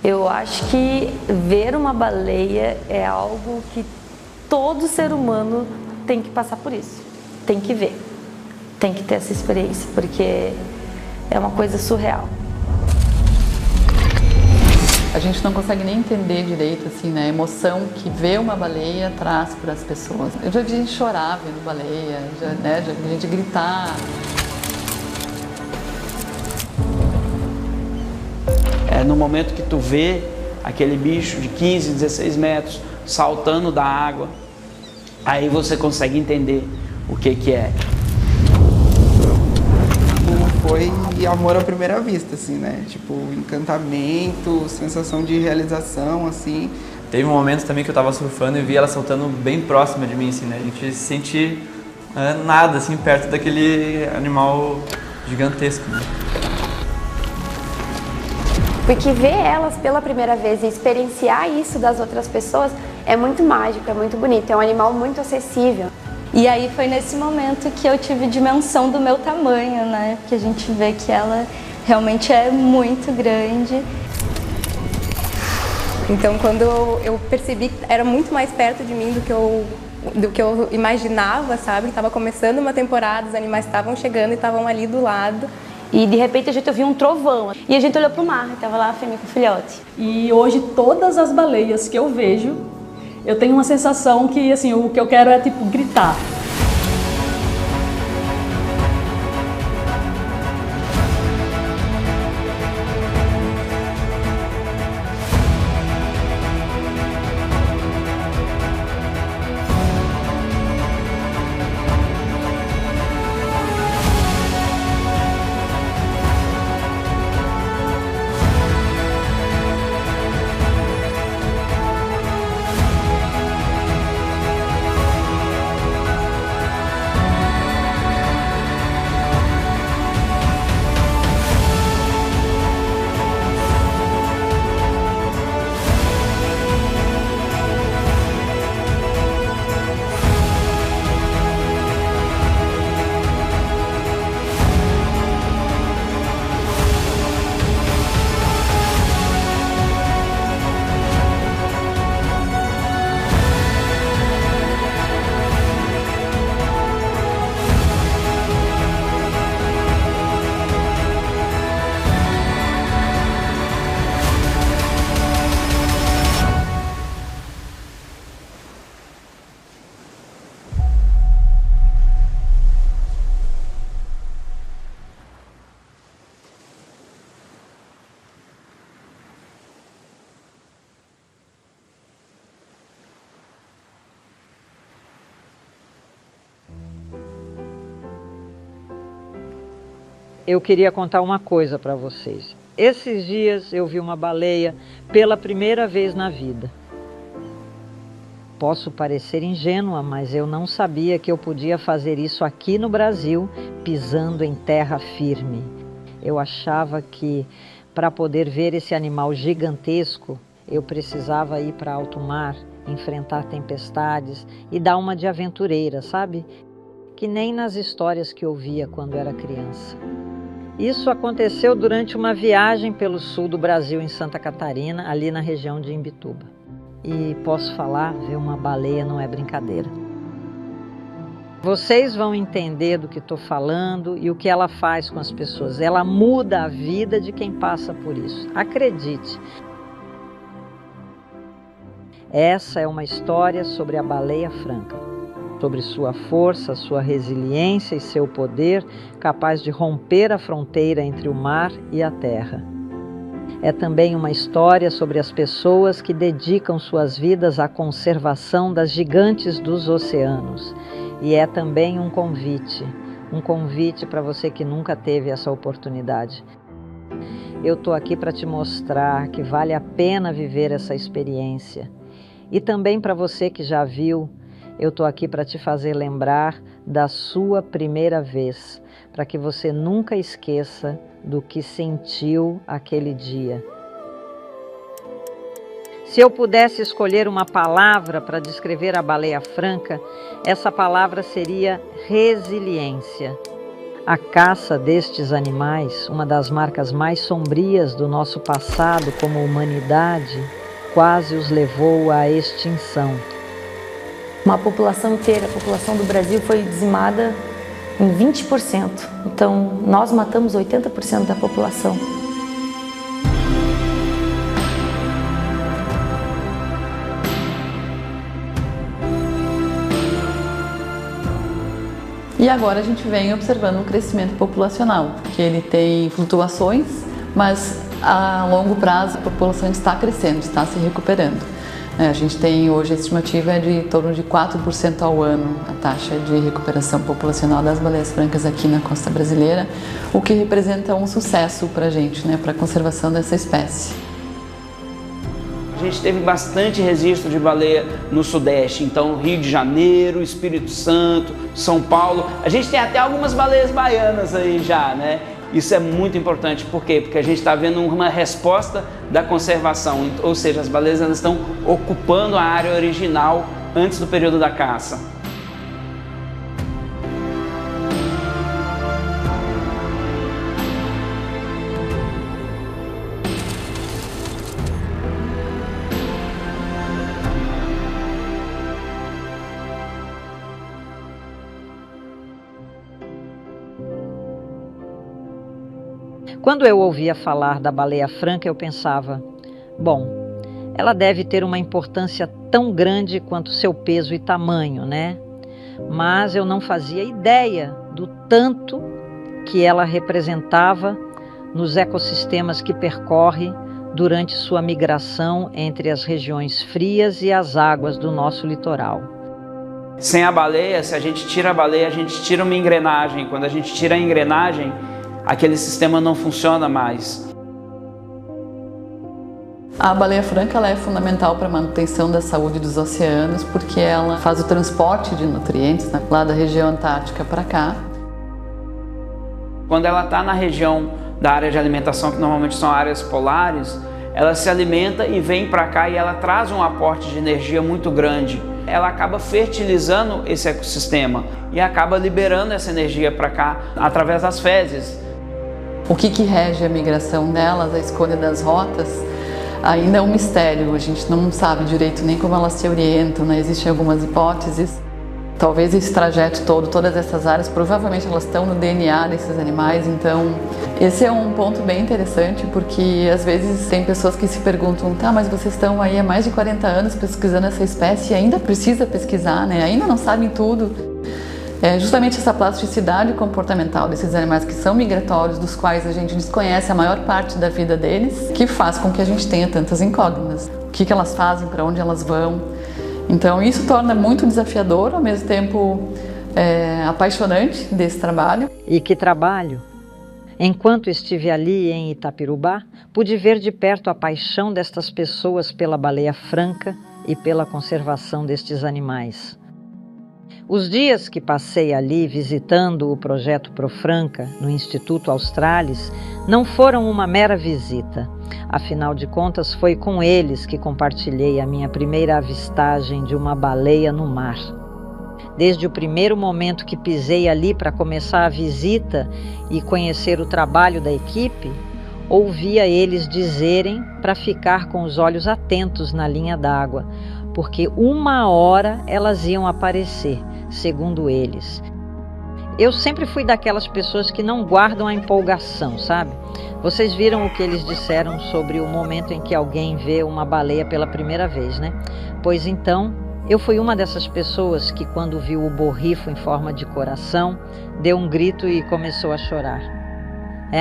Eu acho que ver uma baleia é algo que todo ser humano tem que passar por isso. Tem que ver, tem que ter essa experiência, porque é uma coisa surreal. A gente não consegue nem entender direito assim, né, a emoção que ver uma baleia traz para as pessoas. Eu já vi gente chorar vendo baleia, já vi gente gritar. No momento que tu vê aquele bicho de 15, 16 metros saltando da água, aí você consegue entender o que é. Foi amor à primeira vista, assim, né? Tipo, encantamento, sensação de realização, assim. Teve um momento também que eu tava surfando e vi ela saltando bem próxima de mim, assim, né? A gente se sente nada, assim, perto daquele animal gigantesco, né? Porque ver elas pela primeira vez e experienciar isso das outras pessoas é muito mágico, é muito bonito, é um animal muito acessível. E aí foi nesse momento que eu tive dimensão do meu tamanho, né? Que a gente vê que ela realmente é muito grande. Então quando eu percebi que era muito mais perto de mim do que eu imaginava, sabe? Estava começando uma temporada, os animais estavam chegando e estavam ali do lado. E de repente a gente ouviu um trovão e a gente olhou para o mar, estava lá a fêmea com o filhote. E hoje todas as baleias que eu vejo, eu tenho uma sensação que assim, o que eu quero é tipo gritar. Eu queria contar uma coisa para vocês. Esses dias eu vi uma baleia pela primeira vez na vida. Posso parecer ingênua, mas eu não sabia que eu podia fazer isso aqui no Brasil, pisando em terra firme. Eu achava que, para poder ver esse animal gigantesco, eu precisava ir para alto mar, enfrentar tempestades e dar uma de aventureira, sabe? Que nem nas histórias que eu via quando era criança. Isso aconteceu durante uma viagem pelo sul do Brasil, em Santa Catarina, ali na região de Imbituba. E posso falar, ver uma baleia não é brincadeira. Vocês vão entender do que estou falando e o que ela faz com as pessoas. Ela muda a vida de quem passa por isso. Acredite. Essa é uma história sobre a baleia franca. Sobre sua força, sua resiliência e seu poder capaz de romper a fronteira entre o mar e a terra. É também uma história sobre as pessoas que dedicam suas vidas à conservação das gigantes dos oceanos. E é também um convite para você que nunca teve essa oportunidade. Eu estou aqui para te mostrar que vale a pena viver essa experiência. E também para você que já viu, eu estou aqui para te fazer lembrar da sua primeira vez, para que você nunca esqueça do que sentiu aquele dia. Se eu pudesse escolher uma palavra para descrever a baleia franca, essa palavra seria resiliência. A caça destes animais, uma das marcas mais sombrias do nosso passado como humanidade, quase os levou à extinção. Uma população inteira, a população do Brasil foi dizimada em 20%. Então, nós matamos 80% da população. E agora a gente vem observando um crescimento populacional, que ele tem flutuações, mas a longo prazo a população está crescendo, está se recuperando. A gente tem hoje a estimativa é de em torno de 4% ao ano a taxa de recuperação populacional das baleias francas aqui na costa brasileira, o que representa um sucesso para a gente, para a conservação dessa espécie. A gente teve bastante registro de baleia no Sudeste, então Rio de Janeiro, Espírito Santo, São Paulo. A gente tem até algumas baleias baianas aí já, né? Isso é muito importante, por quê? Porque a gente está vendo uma resposta da conservação, ou seja, as baleias elas estão ocupando a área original antes do período da caça. Quando eu ouvia falar da baleia franca, eu pensava, bom, ela deve ter uma importância tão grande quanto seu peso e tamanho, né? Mas eu não fazia ideia do tanto que ela representava nos ecossistemas que percorre durante sua migração entre as regiões frias e as águas do nosso litoral. Sem a baleia, se a gente tira a baleia, a gente tira uma engrenagem. Quando a gente tira a engrenagem, aquele sistema não funciona mais. A baleia franca ela é fundamental para a manutenção da saúde dos oceanos, porque ela faz o transporte de nutrientes lá da região antártica para cá. Quando ela está na região da área de alimentação, que normalmente são áreas polares, ela se alimenta e vem para cá e ela traz um aporte de energia muito grande. Ela acaba fertilizando esse ecossistema e acaba liberando essa energia para cá através das fezes. O que rege a migração delas, a escolha das rotas, ainda é um mistério. A gente não sabe direito nem como elas se orientam, né? Existem algumas hipóteses. Talvez esse trajeto todo, todas essas áreas, provavelmente elas estão no DNA desses animais. Então, esse é um ponto bem interessante, porque às vezes tem pessoas que se perguntam, tá, mas vocês estão aí há mais de 40 anos pesquisando essa espécie e ainda precisa pesquisar, né? Ainda não sabem tudo. É justamente essa plasticidade comportamental desses animais que são migratórios, dos quais a gente desconhece a maior parte da vida deles, que faz com que a gente tenha tantas incógnitas. O que elas fazem, para onde elas vão. Então isso torna muito desafiador, ao mesmo tempo apaixonante desse trabalho. E que trabalho! Enquanto estive ali em Itapirubá, pude ver de perto a paixão destas pessoas pela baleia franca e pela conservação destes animais. Os dias que passei ali visitando o projeto Profranca, no Instituto Australis, não foram uma mera visita. Afinal de contas, foi com eles que compartilhei a minha primeira avistagem de uma baleia no mar. Desde o primeiro momento que pisei ali para começar a visita e conhecer o trabalho da equipe, ouvia eles dizerem para ficar com os olhos atentos na linha d'água, porque uma hora elas iam aparecer, segundo eles. Eu sempre fui daquelas pessoas que não guardam a empolgação, sabe? Vocês viram o que eles disseram sobre o momento em que alguém vê uma baleia pela primeira vez, né? Pois então, eu fui uma dessas pessoas que, quando viu o borrifo em forma de coração, deu um grito e começou a chorar.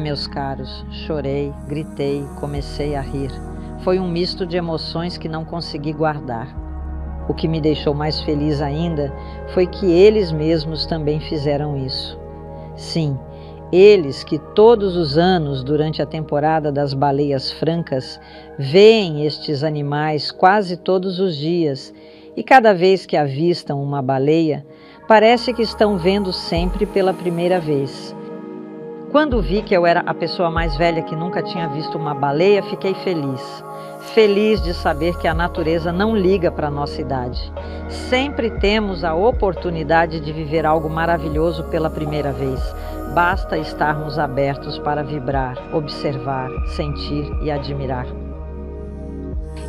Meus caros, chorei, gritei, comecei a rir. Foi um misto de emoções que não consegui guardar. O que me deixou mais feliz ainda foi que eles mesmos também fizeram isso. Sim, eles que todos os anos, durante a temporada das baleias francas, veem estes animais quase todos os dias e cada vez que avistam uma baleia, parece que estão vendo sempre pela primeira vez. Quando vi que eu era a pessoa mais velha que nunca tinha visto uma baleia, fiquei feliz. Feliz de saber que a natureza não liga para a nossa idade. Sempre temos a oportunidade de viver algo maravilhoso pela primeira vez. Basta estarmos abertos para vibrar, observar, sentir e admirar.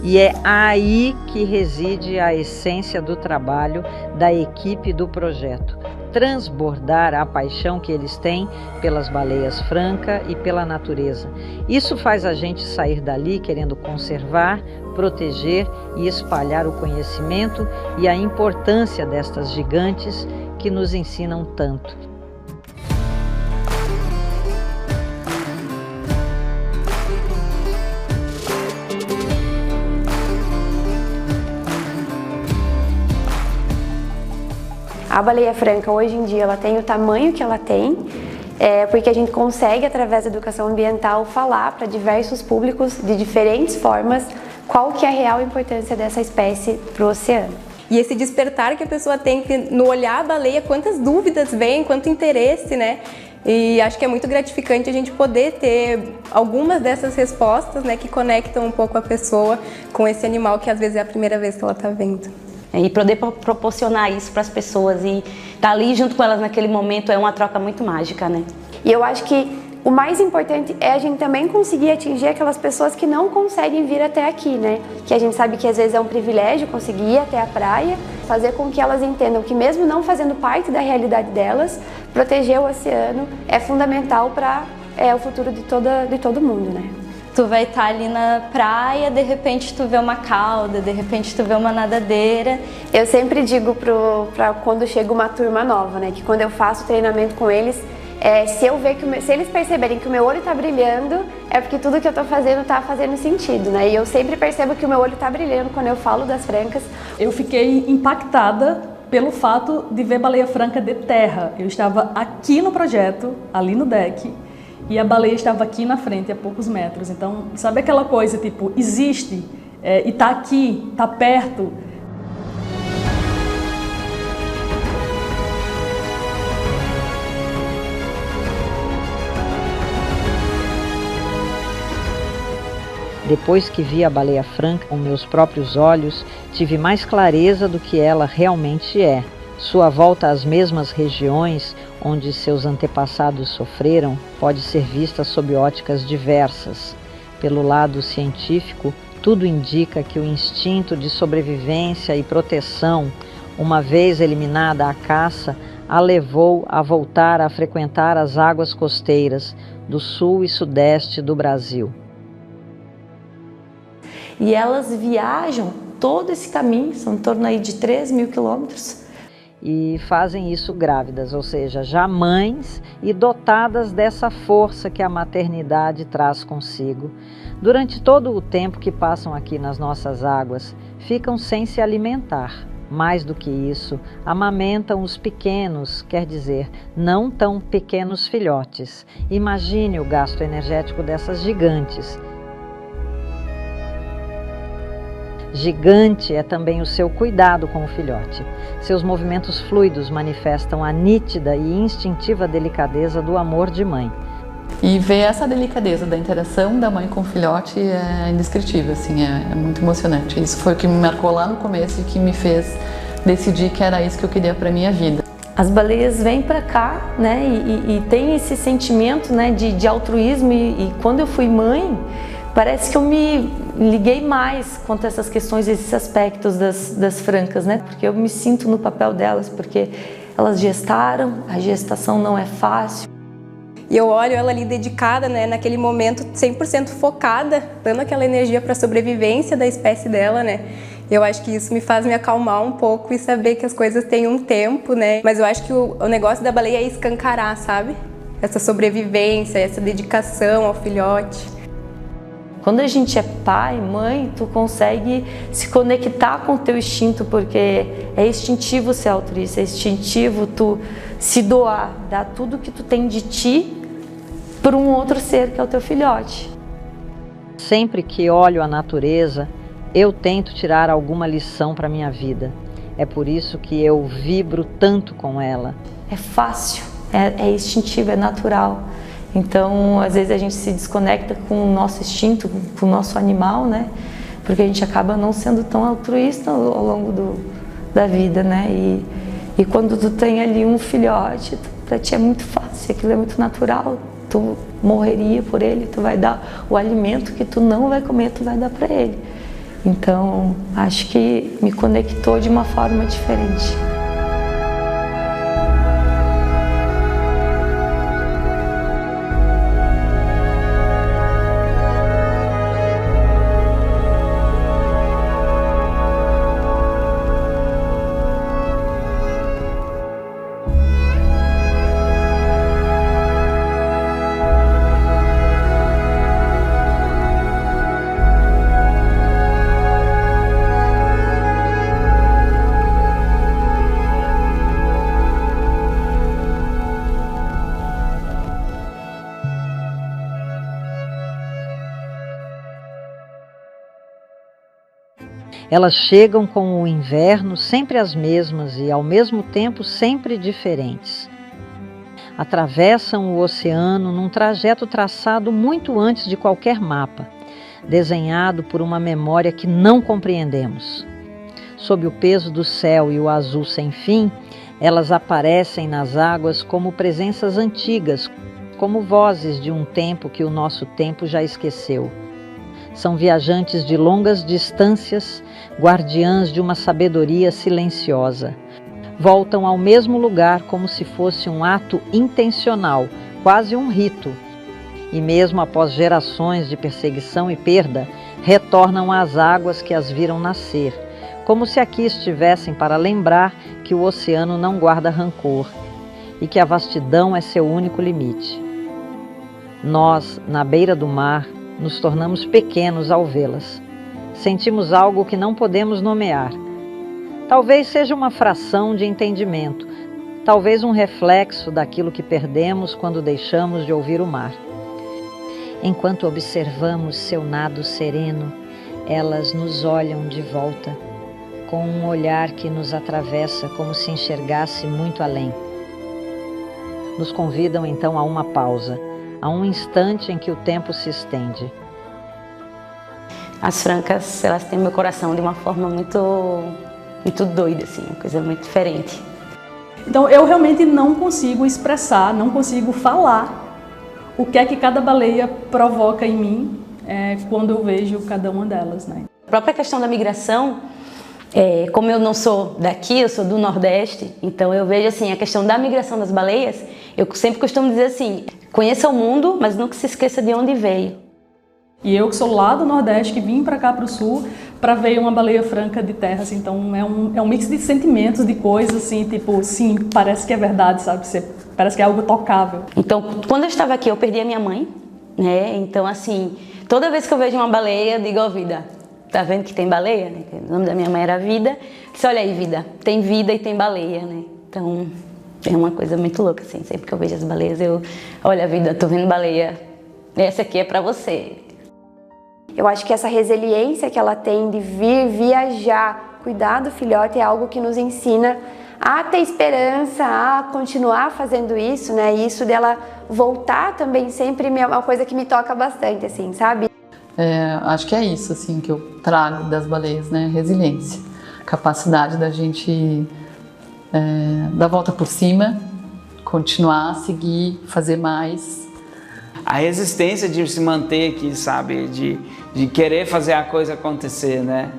E é aí que reside a essência do trabalho da equipe do projeto. Transbordar a paixão que eles têm pelas baleias franca e pela natureza. Isso faz a gente sair dali querendo conservar, proteger e espalhar o conhecimento e a importância destas gigantes que nos ensinam tanto. A baleia franca, hoje em dia, ela tem o tamanho que ela tem, porque a gente consegue, através da educação ambiental, falar para diversos públicos, de diferentes formas, qual que é a real importância dessa espécie para o oceano. E esse despertar que a pessoa tem no olhar a baleia, quantas dúvidas vêm, quanto interesse, né? E acho que é muito gratificante a gente poder ter algumas dessas respostas, né, que conectam um pouco a pessoa com esse animal que às vezes é a primeira vez que ela está vendo. E poder proporcionar isso para as pessoas e estar ali junto com elas naquele momento é uma troca muito mágica, né? E eu acho que o mais importante é a gente também conseguir atingir aquelas pessoas que não conseguem vir até aqui, né? Que a gente sabe que às vezes é um privilégio conseguir ir até a praia, fazer com que elas entendam que mesmo não fazendo parte da realidade delas, proteger o oceano é fundamental para o futuro de todo mundo, né? Tu vai estar ali na praia, de repente tu vê uma cauda, de repente tu vê uma nadadeira. Eu sempre digo para quando chega uma turma nova, né, que quando eu faço treinamento com eles, se eles perceberem que o meu olho está brilhando, é porque tudo que eu estou fazendo está fazendo sentido, né? E eu sempre percebo que o meu olho está brilhando quando eu falo das francas. Eu fiquei impactada pelo fato de ver baleia franca de terra. Eu estava aqui no projeto, ali no deck, e a baleia estava aqui na frente, a poucos metros. Então, sabe aquela coisa, tipo, existe, e tá aqui, tá perto. Depois que vi a baleia franca com meus próprios olhos, tive mais clareza do que ela realmente é. Sua volta às mesmas regiões onde seus antepassados sofreram pode ser vista sob óticas diversas. Pelo lado científico, tudo indica que o instinto de sobrevivência e proteção, uma vez eliminada a caça, a levou a voltar a frequentar as águas costeiras do sul e sudeste do Brasil. E elas viajam todo esse caminho, são em torno aí de 3.000 quilômetros. E fazem isso grávidas, ou seja, já mães e dotadas dessa força que a maternidade traz consigo. Durante todo o tempo que passam aqui nas nossas águas, ficam sem se alimentar. Mais do que isso, amamentam os pequenos, quer dizer, não tão pequenos filhotes. Imagine o gasto energético dessas gigantes. Gigante é também o seu cuidado com o filhote. Seus movimentos fluidos manifestam a nítida e instintiva delicadeza do amor de mãe. E ver essa delicadeza da interação da mãe com o filhote é indescritível, assim, é muito emocionante. Isso foi o que me marcou lá no começo e que me fez decidir que era isso que eu queria para minha vida. As baleias vêm para cá, né, e tem esse sentimento, né, de altruísmo e quando eu fui mãe, parece que eu me liguei mais quanto a essas questões, esses aspectos das francas, né? Porque eu me sinto no papel delas, porque elas gestaram, a gestação não é fácil. E eu olho ela ali dedicada, né, naquele momento 100% focada, dando aquela energia para a sobrevivência da espécie dela, né? Eu acho que isso me faz me acalmar um pouco e saber que as coisas têm um tempo, né? Mas eu acho que o negócio da baleia é escancarar, sabe? Essa sobrevivência, essa dedicação ao filhote. Quando a gente é pai, mãe, tu consegue se conectar com o teu instinto, porque é instintivo ser altruísta, é instintivo tu se doar, dar tudo que tu tem de ti para um outro ser que é o teu filhote. Sempre que olho a natureza, eu tento tirar alguma lição para minha vida. É por isso que eu vibro tanto com ela. É fácil, é instintivo, é natural. Então, às vezes a gente se desconecta com o nosso instinto, com o nosso animal, né? Porque a gente acaba não sendo tão altruísta ao longo da vida, né? E quando tu tem ali um filhote, para ti é muito fácil, aquilo é muito natural. Tu morreria por ele, tu vai dar o alimento que tu não vai comer, tu vai dar para ele. Então, acho que me conectou de uma forma diferente. Elas chegam com o inverno sempre as mesmas e, ao mesmo tempo, sempre diferentes. Atravessam o oceano num trajeto traçado muito antes de qualquer mapa, desenhado por uma memória que não compreendemos. Sob o peso do céu e o azul sem fim, elas aparecem nas águas como presenças antigas, como vozes de um tempo que o nosso tempo já esqueceu. São viajantes de longas distâncias, guardiãs de uma sabedoria silenciosa. Voltam ao mesmo lugar como se fosse um ato intencional, quase um rito. E mesmo após gerações de perseguição e perda, retornam às águas que as viram nascer, como se aqui estivessem para lembrar que o oceano não guarda rancor e que a vastidão é seu único limite. Nós, na beira do mar, nos tornamos pequenos ao vê-las. Sentimos algo que não podemos nomear. Talvez seja uma fração de entendimento, talvez um reflexo daquilo que perdemos quando deixamos de ouvir o mar. Enquanto observamos seu nado sereno, elas nos olham de volta, com um olhar que nos atravessa como se enxergasse muito além. Nos convidam então a uma pausa, a um instante em que o tempo se estende. As francas, elas têm meu coração de uma forma muito doida, assim, uma coisa muito diferente. Então eu realmente não consigo expressar, não consigo falar o que é que cada baleia provoca em mim quando eu vejo cada uma delas, né? A própria questão da migração, como eu não sou daqui, eu sou do Nordeste, então eu vejo assim, a questão da migração das baleias, eu sempre costumo dizer assim, conheça o mundo, mas nunca se esqueça de onde veio. E eu que sou lá do Nordeste, que vim para cá para o Sul, para ver uma baleia franca de terra, assim, então é um mix de sentimentos, de coisas, assim, tipo, sim, parece que é verdade, sabe? Parece que é algo tocável. Então, quando eu estava aqui, eu perdi a minha mãe, né? Então, assim, toda vez que eu vejo uma baleia, eu digo, ó, Vida, tá vendo que tem baleia? Né? O nome da minha mãe era Vida. Disse, olha aí, Vida, tem vida e tem baleia, né? Então, é uma coisa muito louca, assim, sempre que eu vejo as baleias, olha, Vida, tô vendo baleia, essa aqui é para você. Eu acho que essa resiliência que ela tem de vir, viajar, cuidar do filhote é algo que nos ensina a ter esperança, a continuar fazendo isso, né? E isso dela voltar também sempre é uma coisa que me toca bastante, assim, sabe? Acho que é isso, assim, que eu trago das baleias, né? Resiliência. Capacidade da gente dar a volta por cima, continuar, seguir, fazer mais. A resistência de se manter aqui, sabe? De querer fazer a coisa acontecer, né?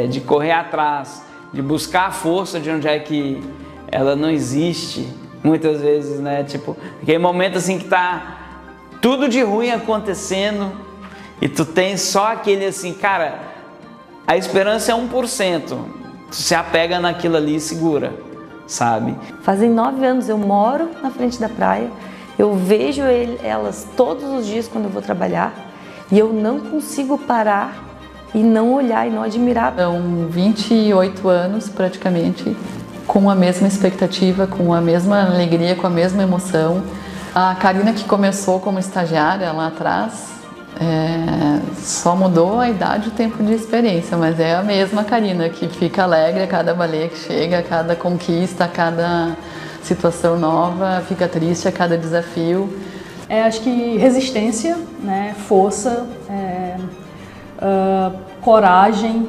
De correr atrás, de buscar a força de onde é que ela não existe, muitas vezes, né? Tipo, aquele momento assim que tá tudo de ruim acontecendo e tu tem só aquele assim, cara, a esperança é 1%, tu se apega naquilo ali e segura, sabe? Fazem 9 anos, eu moro na frente da praia, eu vejo elas todos os dias quando eu vou trabalhar e eu não consigo parar e não olhar e não admirar. São 28 anos praticamente com a mesma expectativa, com a mesma alegria, com a mesma emoção. A Karina, que começou como estagiária lá atrás, só mudou a idade e o tempo de experiência, mas é a mesma Karina que fica alegre a cada baleia que chega, a cada conquista, a cada situação nova, fica triste a cada desafio. Acho que resistência, né, força, coragem,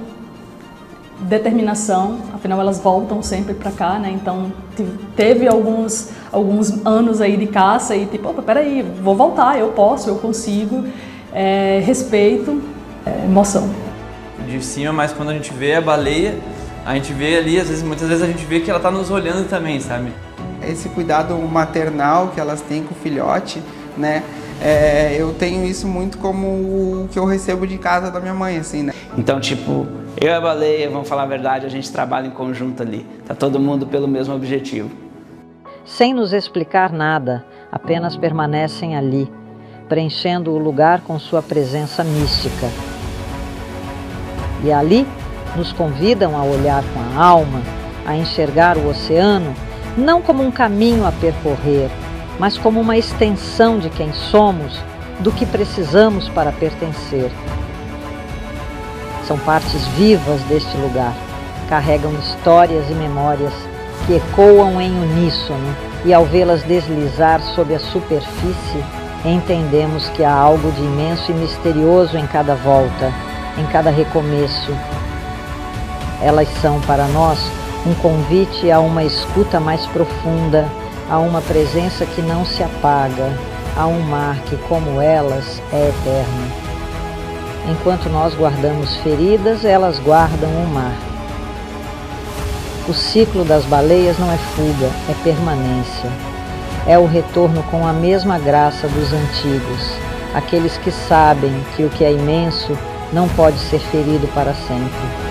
determinação, afinal elas voltam sempre para cá, né? Então teve alguns anos aí de caça e tipo, opa, peraí, vou voltar, eu posso, eu consigo, respeito, emoção. De cima, mas quando a gente vê a baleia, a gente vê ali, muitas vezes a gente vê que ela tá nos olhando também, sabe? Esse cuidado maternal que elas têm com o filhote, né? Eu tenho isso muito como o que eu recebo de casa da minha mãe, assim, né? Então, tipo, eu e a baleia, vamos falar a verdade, a gente trabalha em conjunto ali. Tá todo mundo pelo mesmo objetivo. Sem nos explicar nada, apenas permanecem ali, preenchendo o lugar com sua presença mística. E ali nos convidam a olhar com a alma, a enxergar o oceano, não como um caminho a percorrer, mas como uma extensão de quem somos, do que precisamos para pertencer. São partes vivas deste lugar, carregam histórias e memórias que ecoam em uníssono, e ao vê-las deslizar sob a superfície, entendemos que há algo de imenso e misterioso em cada volta, em cada recomeço. Elas são para nós um convite a uma escuta mais profunda, a uma presença que não se apaga, a um mar que, como elas, é eterno. Enquanto nós guardamos feridas, elas guardam o mar. O ciclo das baleias não é fuga, é permanência. É o retorno com a mesma graça dos antigos, aqueles que sabem que o que é imenso não pode ser ferido para sempre.